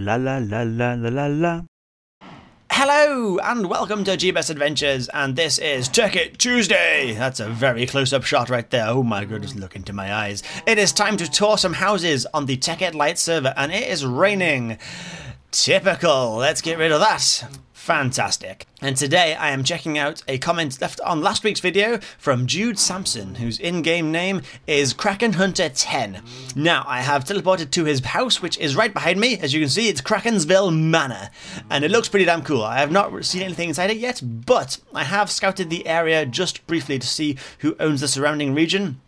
la la la la la la la. Hello and welcome to GBS Adventures, and this is Tekkit Tuesday. That's a very close-up shot right there. Oh my goodness, look into my eyes. It is time to tour some houses on the Tekkit Lite Server, and it is raining. Typical. Let's get rid of that. Fantastic. And today I am checking out a comment left on last week's video from Jude Sampson, whose in-game name is Krakensville. Now, I have teleported to his house, which is right behind me. As you can see, it's Krakensville Manor, and it looks pretty damn cool. I have not seen anything inside it yet, but I have scouted the area just briefly to see who owns the surrounding region,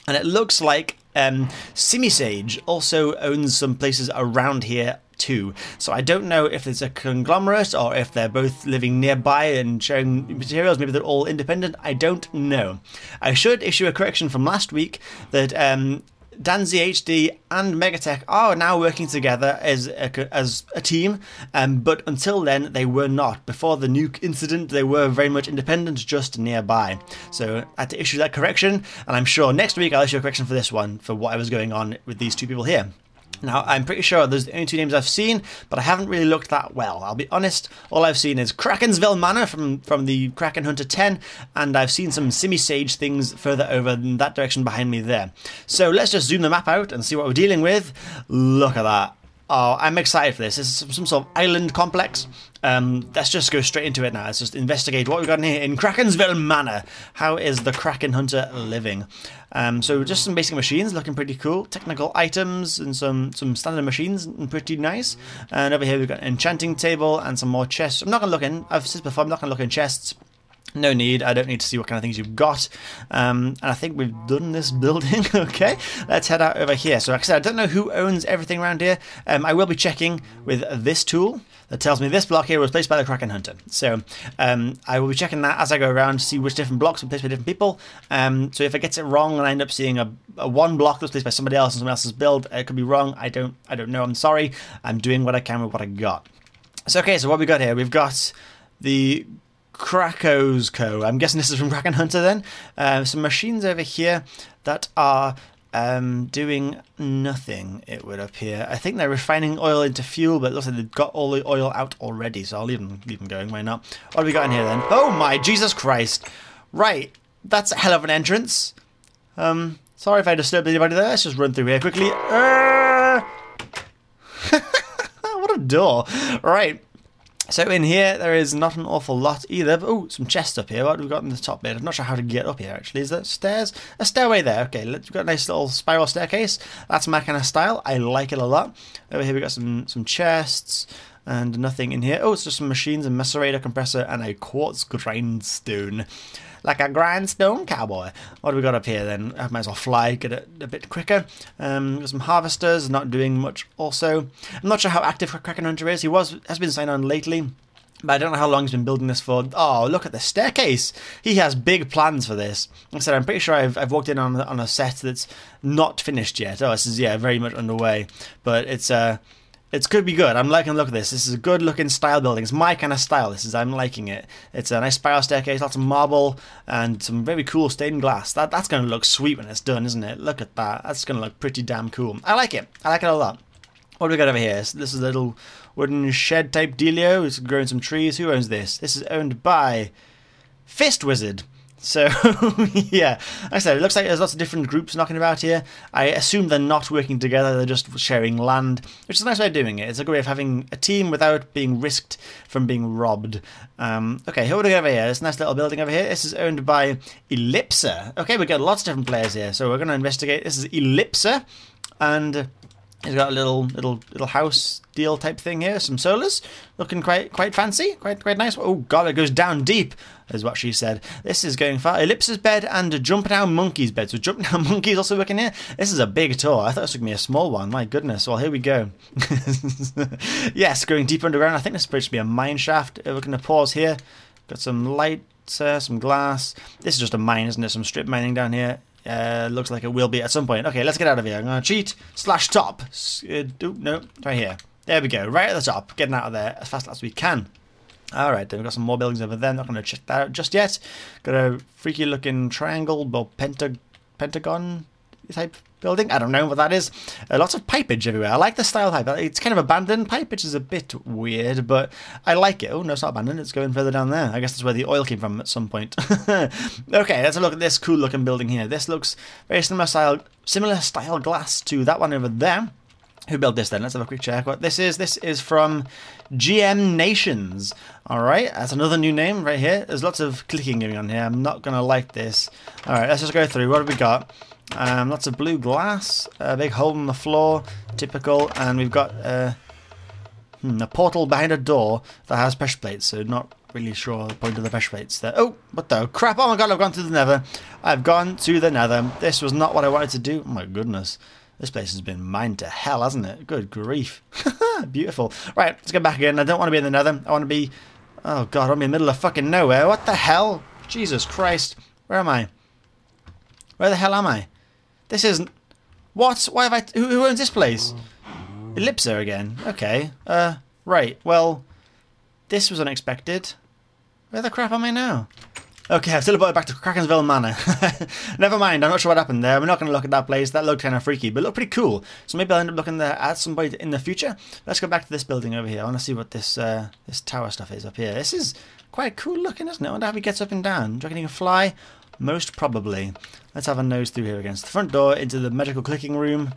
and it looks like Simisage also owns some places around here too. So I don't know if it's a conglomerate or if they're both living nearby and sharing materials. Maybe they're all independent. I don't know. I should issue a correction from last week that DanZHD and Megatech are now working together as a team, but until then they were not. Before the nuke incident they were very much independent, just nearby. So I had to issue that correction, and I'm sure next week I'll issue a correction for this one, for whatever's going on with these two people here. Now, I'm pretty sure those are the only two names I've seen, but I haven't really looked that well. I'll be honest, all I've seen is Krakensville Manor from the Kraken Hunter 10, and I've seen some Simisage things further over in that direction behind me there. So let's just zoom the map out and see what we're dealing with. Look at that. Oh, I'm excited for this. This is some sort of island complex. Let's just go straight into it now. Let's just investigate what we've got in here in Krakensville Manor. How is the Kraken Hunter living? So just some basic machines looking pretty cool. Technical items and some standard machines and pretty nice. And over here we've got an enchanting table and some more chests. I'm not going to look in. I've said before, I'm not going to look in chests. No need. I don't need to see what kind of things you've got. And I think we've done this building. Okay, let's head out over here. So like I said, I don't know who owns everything around here. I will be checking with this tool that tells me this block here was placed by the Kraken Hunter. So I will be checking that as I go around to see which different blocks were placed by different people. So if it gets it wrong and I end up seeing a one block that's placed by somebody else and someone else's build, it could be wrong. I don't know. I'm sorry. I'm doing what I can with what I got. So okay, so what we got here? We've got the Krakos Co. I'm guessing this is from Kraken Hunter then. Some machines over here that are doing nothing, it would appear. I think they're refining oil into fuel, but it looks like they've got all the oil out already, so I'll leave them going. Why not? What do we got in here then? Oh my Jesus Christ. Right, that's a hell of an entrance. Sorry if I disturbed anybody there. Let's just run through here quickly. What a door. Right. So in here, there is not an awful lot either. But, oh, some chests up here. What have we got in the top bit? I'm not sure how to get up here, actually. Is there stairs? A stairway there. Okay, we've got a nice little spiral staircase. That's my kind of style. I like it a lot. Over here, we've got some chests and nothing in here. Oh, it's just some machines, a macerator, compressor, and a quartz grindstone. Like a grindstone cowboy. What do we got up here then? I might as well fly, get it a bit quicker. Got some harvesters, not doing much also. I'm not sure how active Kraken Hunter is. He has been signed on lately, but I don't know how long he's been building this for. Oh, look at the staircase. He has big plans for this. Like I said, I'm pretty sure I've walked in on a set that's not finished yet. Oh, this is, yeah, very much underway. But it could be good. I'm liking the look of this. This is a good looking style building. It's my kind of style. I'm liking it. It's a nice spiral staircase, lots of marble, and some very cool stained glass. That's going to look sweet when it's done, isn't it? Look at that. That's going to look pretty damn cool. I like it. I like it a lot. What do we got over here? So this is a little wooden shed type dealio. It's growing some trees. Who owns this? This is owned by Fist Wizard. So, yeah, like I said, it looks like there's lots of different groups knocking about here. I assume they're not working together, they're just sharing land, which is a nice way of doing it. It's a good way of having a team without being risked from being robbed. Okay, who do we got over here? This nice little building over here. This is owned by Ellipser. Okay, we've got lots of different players here, so we're going to investigate. This is Ellipser, and he's got a little house deal type thing here. Some solars, looking quite fancy, quite nice. Oh god, it goes down deep, is what she said. This is going far. Ellipse's bed and Jumping Down Monkey's bed. So Jumping Down Monkey's also working here. This is a big tour. I thought this was going to be a small one. My goodness. Well, here we go. Yes, going deep underground. I think this is supposed to be a mine shaft. We're going to pause here. Got some lights, some glass. This is just a mine, isn't it? Some strip mining down here. Looks like it will be at some point. Okay, let's get out of here. I'm going to cheat. /top. No, right here. There we go. Right at the top. Getting out of there as fast as we can. Alright, then we've got some more buildings over there. I'm not going to check that out just yet. Got a freaky looking triangle or pentagon type building. I don't know what that is. Lots of pipage everywhere. I like the style type. It's kind of abandoned pipe, which is a bit weird, but I like it. Oh, no, it's not abandoned. It's going further down there. I guess that's where the oil came from at some point. Okay, let's have a look at this cool looking building here. This looks very similar style glass to that one over there. Who built this then? Let's have a quick check what this is. This is from GM Nations. Alright, that's another new name right here. There's lots of clicking going on here. I'm not going to like this. Alright, let's just go through. What have we got? Lots of blue glass, a big hole in the floor, typical, and we've got a portal behind a door that has pressure plates, so not really sure the point of the pressure plates there. Oh, what the crap? Oh my god, I've gone to the nether. I've gone to the nether. This was not what I wanted to do. Oh my goodness. This place has been mined to hell, hasn't it? Good grief. Beautiful. Right, let's go back again. I don't want to be in the nether. I want to be... Oh, God, I'm in the middle of fucking nowhere. What the hell? Jesus Christ. Where am I? Where the hell am I? This isn't... What? Why have I... Who owns this place? Ellipser again. Okay. Right. Well, this was unexpected. Where the crap am I now? Okay, I've teleported back to Krakensville Manor. Never mind, I'm not sure what happened there. We're not going to look at that place. That looked kind of freaky, but it looked pretty cool. So maybe I'll end up looking there at some point in the future. Let's go back to this building over here. I want to see what this this tower stuff is up here. This is quite cool looking, isn't it? I wonder how he gets up and down. Do you reckon he can fly? Most probably. Let's have a nose through here against the front door into the magical clicking room.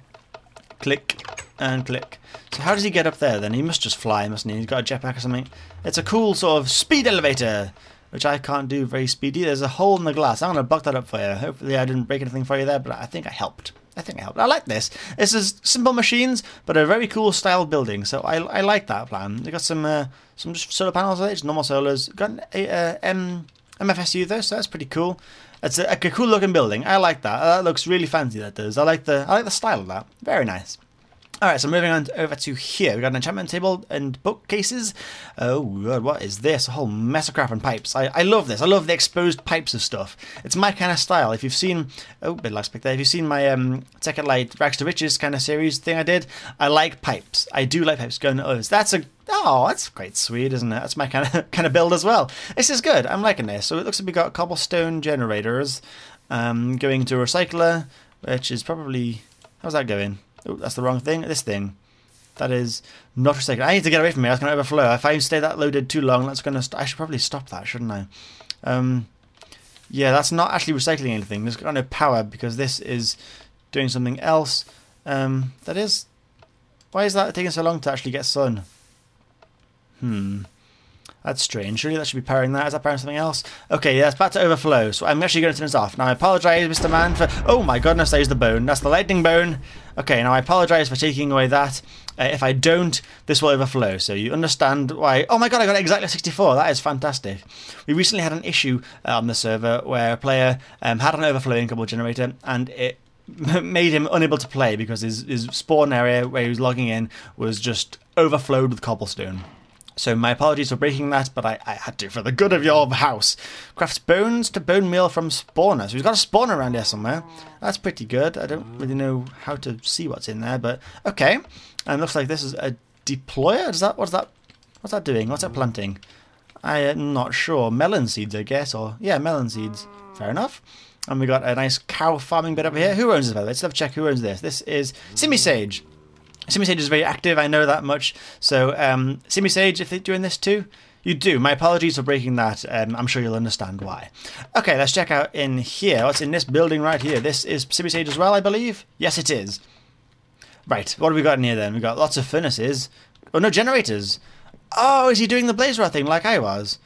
Click and click. So how does he get up there then? He must just fly, mustn't he? He's got a jetpack or something. It's a cool sort of speed elevator, which I can't do very speedy. There's a hole in the glass. I'm going to block that up for you. Hopefully I didn't break anything for you there, but I think I helped. I like this. This is simple machines, but a very cool style building. So I like that plan. They got some just solar panels there, just normal solars. Got an MFSU though, so that's pretty cool. It's a cool looking building. I like that. That looks really fancy. That does. I like the style of that. Very nice. Alright, so moving on over to here. We've got an enchantment table and bookcases. Oh god, what is this? A whole mess of crap and pipes. I love this. I love the exposed pipes of stuff. It's my kind of style. If you've seen... Oh, bit of lag spec there. If you've seen my Tekkit Lite Rags to Riches kind of series thing I did, I like pipes. I do like pipes going to others. That's quite sweet, isn't it? That's my kind of build as well. This is good. I'm liking this. So it looks like we got cobblestone generators going to a recycler, which is probably... How's that going? Oh, that's the wrong thing. This thing. That is not recycling. I need to get away from me. That's going to overflow. If I stay that loaded too long, that's going to... I should probably stop that, shouldn't I? Yeah, that's not actually recycling anything. There's got no power because this is doing something else. That is... Why is that taking so long to actually get sun? That's strange. Surely that should be powering that. Is that powering something else? Okay, yeah, it's about to overflow. So I'm actually going to turn this off. Now I apologise, Mr. Man, for... Oh my goodness, there's the bone. That's the lightning bone. Okay, now I apologise for taking away that. If I don't, this will overflow. So you understand why... Oh my god, I got exactly 64. That is fantastic. We recently had an issue on the server where a player had an overflowing cobble generator and it made him unable to play because his spawn area where he was logging in was just overflowed with cobblestone. So my apologies for breaking that, but I had to for the good of your house. Crafts bones to bone meal from spawner. So he's got a spawner around here somewhere. That's pretty good. I don't really know how to see what's in there, but okay. And looks like this is a deployer. What's that doing? What's that planting? I am not sure. Melon seeds, I guess, or yeah, melon seeds. Fair enough. And we got a nice cow farming bit over here. Who owns this? Let's have a check. Who owns this? This is Simisage. Simisage is very active, I know that much. So, Simisage, if they're doing this too, you do. My apologies for breaking that. I'm sure you'll understand why. Okay, let's check out in here. What's in this building right here? This is Simisage as well, I believe? Yes, it is. Right, what have we got in here then? We've got lots of furnaces. Oh, no, generators. Oh, is he doing the blaze rod thing like I was?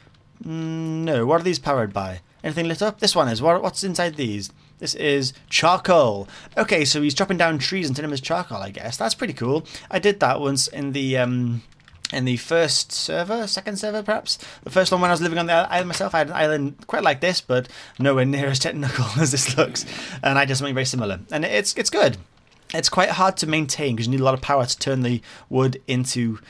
No, what are these powered by? Anything lit up? This one is. What's inside these? This is charcoal. Okay, so he's chopping down trees and turning them as charcoal, I guess. That's pretty cool. I did that once in the first server, second server perhaps. The first one when I was living on the island myself. I had an island quite like this, but nowhere near as technical as this looks. And I did something very similar. And it's good. It's quite hard to maintain because you need a lot of power to turn the wood into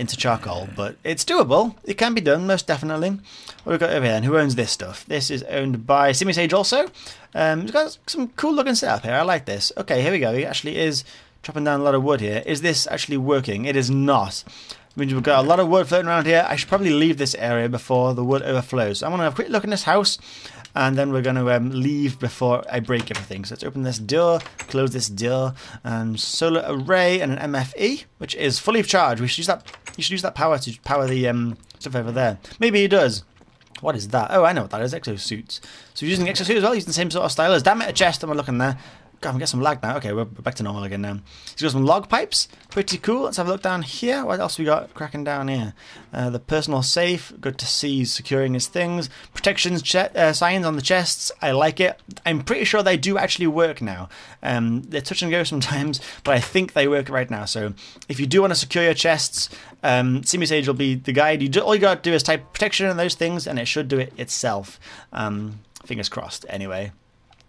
charcoal, but it's doable. It can be done, most definitely. What have we got over here? And who owns this stuff? This is owned by Simisage also. It's got some cool looking setup here. I like this. Okay, here we go. He actually is chopping down a lot of wood here. Is this actually working? It is not. I mean, we've got a lot of wood floating around here. I should probably leave this area before the wood overflows. So I'm going to have a quick look in this house. and then we're going to leave before I break everything. So let's open this door, close this door, and solar array and an MFE, which is fully charged. We should use that. You should use that power to power the stuff over there. Maybe he does. What is that? Oh, I know what that is. Exosuits. So using the exosuit as well, using the same sort of style as. Damn it, a chest. Am I looking there? God, I'm getting some lag now. Okay, we're back to normal again now. So we've got some log pipes. Pretty cool. Let's have a look down here. What else we got cracking down here? The personal safe. Good to see he's securing his things. Protections signs on the chests. I like it. I'm pretty sure they do actually work now. They're touch and go sometimes, but I think they work right now. So if you do want to secure your chests, Simisage will be the guide. All you got to do is type protection and those things, and it should do it itself. Fingers crossed, anyway.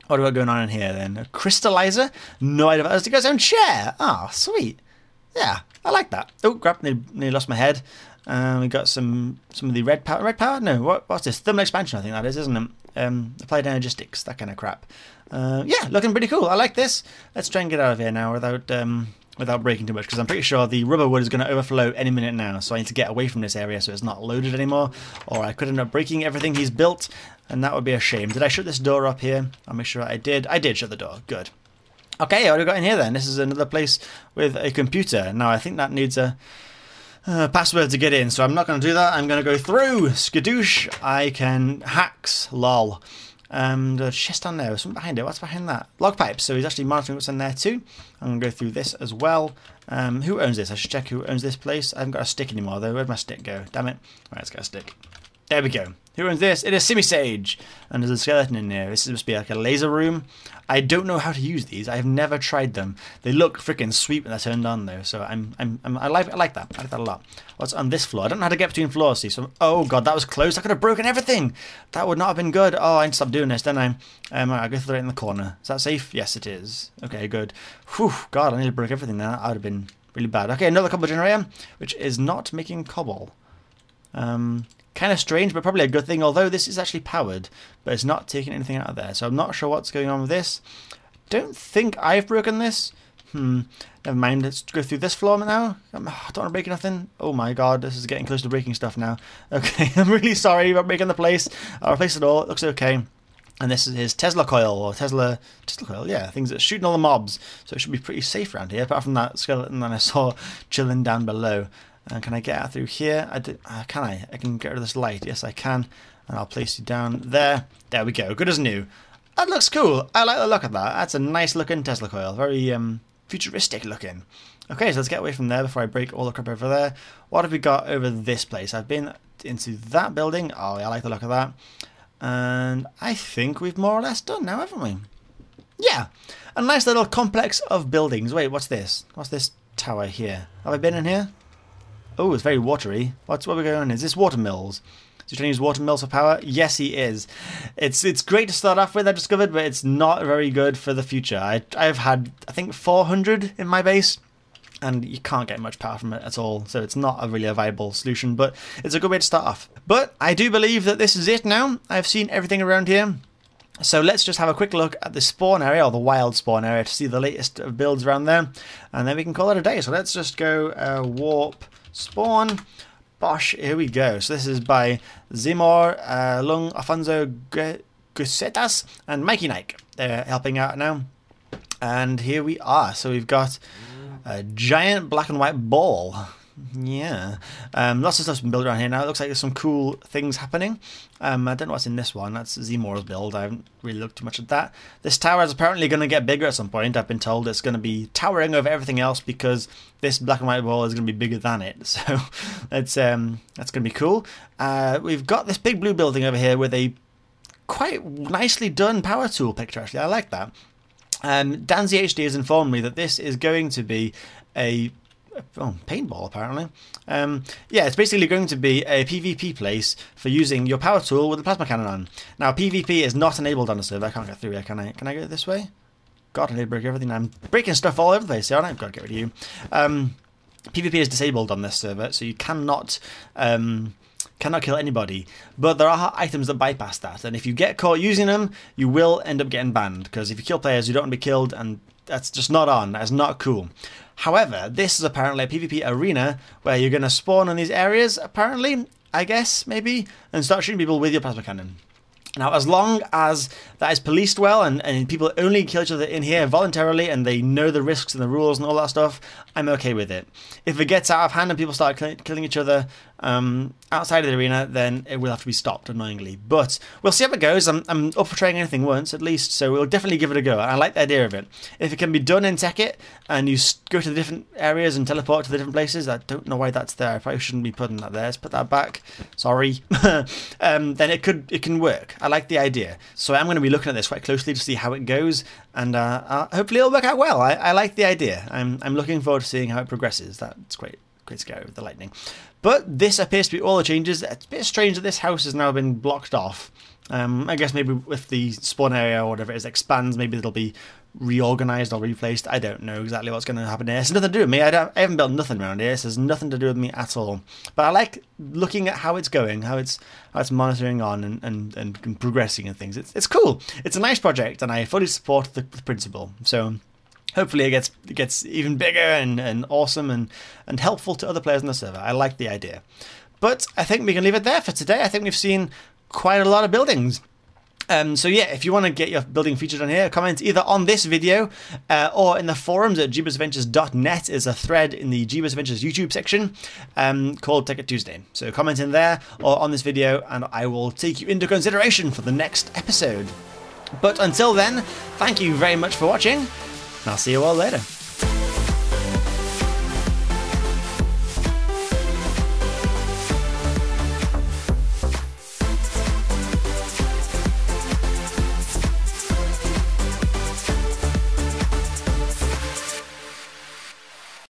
What do we got going on in here then? A crystallizer? No idea. That's the guy's own chair. Ah, oh, sweet. Yeah, I like that. Oh, crap, nearly lost my head. We got some of the red power. Red power? No, what's this? Thermal expansion, I think that is, isn't it? Applied energistics, that kind of crap. Yeah, looking pretty cool. I like this. Let's try and get out of here now without breaking too much, because I'm pretty sure the rubber wood is going to overflow any minute now, so I need to get away from this area so it's not loaded anymore, or I could end up breaking everything he's built, and that would be a shame. Did I shut this door up here? I'll make sure I did. I did shut the door. Good. Okay, what have we got in here then? This is another place with a computer. Now, I think that needs a password to get in, so I'm not going to do that. I'm going to go through. Skadoosh. I can hacks. Lol. The chest on there, something behind it. What's behind that? Log pipes. So he's actually monitoring what's in there too. I'm going to go through this as well. Who owns this? I should check who owns this place. I haven't got a stick anymore though. Where'd my stick go? Damn it. Right, let's get a stick. There we go. Who owns this? It is Simisage. And there's a skeleton in there. This must be like a laser room. I don't know how to use these. I have never tried them. They look freaking sweet when they're turned on though. So I like that. I like that a lot. What's on this floor? I don't know how to get between floors. See, so oh god, that was close. I could have broken everything. That would not have been good. Oh, I need to stop doing this, don't I? I'll go through it in the corner. Is that safe? Yes, it is. Okay, good. Whew, god, I nearly broke everything there. That would have been really bad. Okay, another cobble generator, which is not making cobble. Kind of strange, but probably a good thing, although this is actually powered, but it's not taking anything out of there, so I'm not sure what's going on with this. Don't think I've broken this. Never mind, let's go through this floor now. I don't want to break nothing. Oh my god, this is getting close to breaking stuff now. Okay, I'm really sorry about breaking the place. I'll replace it all, it looks okay. And this is his Tesla coil, or Tesla coil, yeah, things that shooting all the mobs, so it should be pretty safe around here, apart from that skeleton that I saw chilling down below. Can I get out through here? Can I? I can get rid of this light. Yes, I can. And I'll place you down there. There we go. Good as new. That looks cool. I like the look of that. That's a nice looking Tesla coil. Very futuristic looking. Okay, so let's get away from there before I break all the crap over there. What have we got over this place? I've been into that building. Oh, yeah, I like the look of that. And I think we've more or less done now, haven't we? Yeah. A nice little complex of buildings. Wait, what's this? What's this tower here? Have I been in here? Oh, it's very watery. What are we going on? Is this water mills? Is he trying to use water mills for power? Yes, he is. It's great to start off with, I discovered, but it's not very good for the future. I've had, I think, 400 in my base, and you can't get much power from it at all, so it's not really a viable solution, but it's a good way to start off. But I do believe that this is it now. I've seen everything around here. So let's just have a quick look at the spawn area, or the wild spawn area, to see the latest builds around there, and then we can call it a day. So let's just go warp spawn. Bosh, here we go. So this is by Zimor, Lung, Afonso, Gusetas, and Mikey Nike. They're helping out now. And here we are. So we've got a giant black and white ball. Yeah. Lots of stuff's been built around here now. It looks like there's some cool things happening. I don't know what's in this one. That's Zimor's build. I haven't really looked too much at that. This tower is apparently going to get bigger at some point. I've been told it's going to be towering over everything else because this black and white ball is going to be bigger than it. So that's going to be cool. We've got this big blue building over here with a quite nicely done power tool picture, actually. I like that. DanZHD has informed me that this is going to be a paintball, apparently. Yeah, it's basically going to be a PvP place for using your power tool with the plasma cannon on. Now, PvP is not enabled on the server. I can't get through here, can I? Can I go this way? God, I need to break everything. I'm breaking stuff all over the place here, aren't I? I've got to get rid of you. PvP is disabled on this server, so you cannot kill anybody. But there are items that bypass that, and if you get caught using them, you will end up getting banned, because if you kill players, you don't want to be killed, and that's just not on. That's not cool. However, this is apparently a PvP arena where you're going to spawn in these areas, apparently, I guess, maybe, and start shooting people with your plasma cannon. Now, as long as that is policed well and people only kill each other in here voluntarily and they know the risks and the rules and all that stuff, I'm okay with it. If it gets out of hand and people start killing each other outside of the arena, then it will have to be stopped, annoyingly. But we'll see how it goes. I'm up for trying anything once, at least, so we'll definitely give it a go. I like the idea of it. If it can be done in Tekkit and you go to the different areas and teleport to the different places, I don't know why that's there. I probably shouldn't be putting that there. Let's put that back. Sorry. Then it can work. I like the idea. So I'm going to be looking at this quite closely to see how it goes, and hopefully it'll work out well. I like the idea. I'm looking forward to seeing how it progresses. That's great scary with the lightning. But this appears to be all the changes. It's a bit strange that this house has now been blocked off. I guess maybe if the spawn area or whatever it is expands, maybe it'll be reorganized or replaced. I don't know exactly what's going to happen here. It's nothing to do with me. I haven't built nothing around here. So there's nothing to do with me at all. But I like looking at how it's going, how it's monitoring on and progressing and things. It's cool. It's a nice project, and I fully support the principle. So hopefully it gets even bigger and awesome and helpful to other players on the server. I like the idea. But I think we can leave it there for today. I think we've seen quite a lot of buildings. So yeah, if you want to get your building featured on here, comment either on this video or in the forums at jeebusadventures.net. is a thread in the Jeebus Adventures YouTube section called Tekkit Tuesday. So comment in there or on this video, and I will take you into consideration for the next episode. But until then, thank you very much for watching, and I'll see you all later.